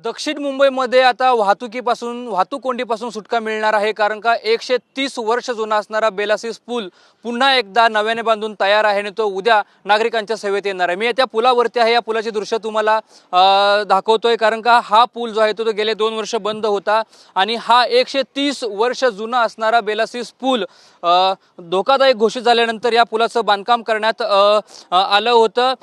दक्षिण मुंबईमध्ये आता वाहतूक कोंडीपासून सुटका मिळणार आहे, कारण का 130 वर्ष जुना असणारा बेलासिस पूल पुन्हा एकदा नव्याने बांधून तयार आहे आणि तो उद्या नागरिकांच्या सेवेत येणार आहे। मी त्या पुलावरती आहे, या पुलाची दृश्य तुम्हाला दाखवतोय, कारण का हा पूल जो आहे तो गेले 2 वर्ष बंद होता आणि हा 130 वर्ष जुना असणारा बेलासिस पूल धोकादायक घोषित झाल्यानंतर या पुलाचं बांधकाम करण्यात आलं होतं।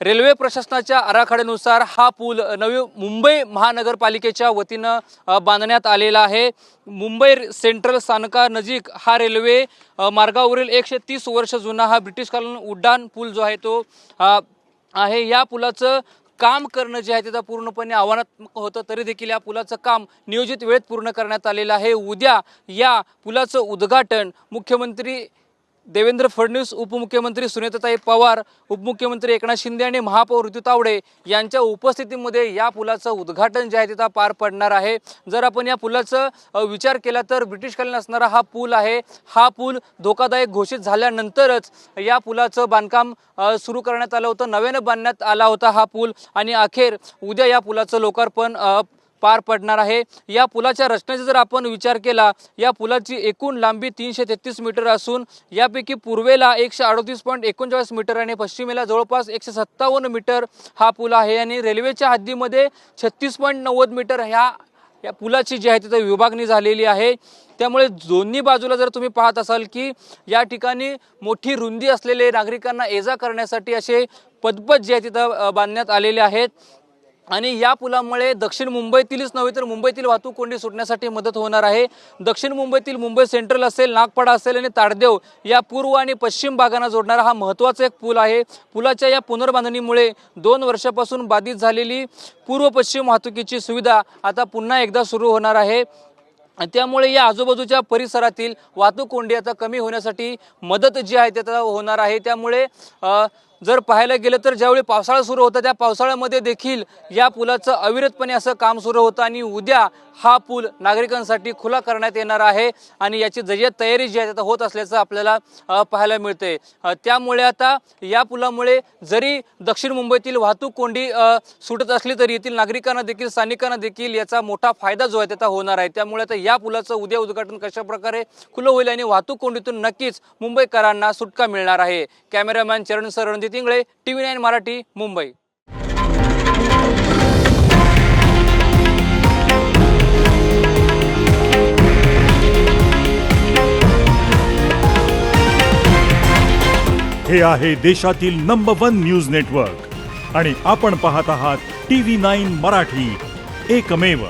रेल्वे प्रशासनाच्या आराखड्यानुसार हा पूल नवी मुंबई महानगरपालिकेच्या वतीनं बांधण्यात आलेला आहे। मुंबई सेंट्रल स्थानकानजीक हा रेल्वे मार्गावरील 130 वर्ष जुना हा ब्रिटिशकालीन उड्डाण पूल जो आहे तो आहे। या पुलाचं काम करणं जे आहे ते पूर्णपणे आव्हानात्मक होतं, तरी देखील या पुलाचं काम नियोजित वेळेत पूर्ण करण्यात आलेलं आहे। उद्या या पुलाचं उद्घाटन मुख्यमंत्री देवेंद्र फडणवीस, उपमुख्यमंत्री सुनेत्राताई पवार, उपमुख्यमंत्री एकनाथ शिंदे आणि महापौर ऋतू तावडे यांच्या उपस्थितीमध्ये या पुलाचं उद्घाटन जे आहे ते पार पडणार आहे। जर आपण या पुलाचा विचार केला तर ब्रिटिशकालीन असणारा हा पूल आहे। हा पूल धोकादायक घोषित झाल्यानंतरच या पुलाचं बांधकाम सुरू करण्यात आलं होतं, नव्याने बांधण्यात आला होता हा पूल आणि अखेर उद्या या पुलाचं लोकार्पण पार पडणार आहे। या पुलाच्या रचनेचा जर आपण विचार केला, या पुलाची एकूण लांबी 333 मीटर असून यापैकी पूर्वेला 138.39 मीटर आणि पश्चिमेला जवळपास 157 मीटर हा पूल आहे आणि रेल्वेच्या हद्दीमध्ये 36.90 मीटर या पुलाची जी आहे तिथे विभागणी झालेली आहे। त्यामुळे दोन्ही बाजूला जर तुम्ही पाहत असाल की या ठिकाणी मोठी रुंदी असलेले नागरिकांना ये-जा करण्यासाठी असे पदपथ जे आहे तिथे बांधण्यात आलेले आहेत आणि या पुलामुळे दक्षिण मुंबईतीलच नव्हे तर मुंबईतील वाहतूक कोंडी सुटण्यासाठी मदत होणार आहे। दक्षिण मुंबईतील मुंबई सेंट्रल असेल, नागपाडा असेल आणि ताडदेव या पूर्व आणि पश्चिम भागांना जोडणारा हा महत्त्वाचा एक पूल आहे। पुलाच्या या पुनर्बांधणीमुळे 2 वर्षापासून बाधित झालेली पूर्व पश्चिम वाहतुकीची सुविधा आता पुन्हा एकदा सुरू होणार आहे। त्यामुळे या आजूबाजूच्या परिसरातील वाहतूक कोंडी आता कमी होण्यासाठी मदत जी आहे ते होणार आहे। त्यामुळे जर पाहायला गेलं तर ज्यावेळी पावसाळा सुरू होता त्या पावसाळ्यामध्ये देखील या पुलाचं अविरतपणे असं काम सुरू होतं आणि उद्या हा पूल नागरिकांसाठी खुला करण्यात येणार आहे आणि याची जय्यत तयारी जी आहे आता होत असल्याचं आपल्याला पाहायला मिळते। त्यामुळे आता या पुलामुळे जरी दक्षिण मुंबईतील वाहतूक कोंडी सुटत असली तरी येथील नागरिकांना देखील, स्थानिकांना देखील याचा मोठा फायदा जो आहे त्याचा होणार आहे। त्यामुळे आता या पुलाचं उद्या उद्घाटन कशा प्रकारे खुलं होईल आणि वाहतूक कोंडीतून नक्कीच मुंबईकरांना सुटका मिळणार आहे। कॅमेरामॅन चरण सर, रणजित इंगळे, TV9 मराठी, मुंबई। हे आहे देशातील नंबर 1 न्यूज नेटवर्क आणि आपण पाहत आहात TV9 मराठी, एकमेव।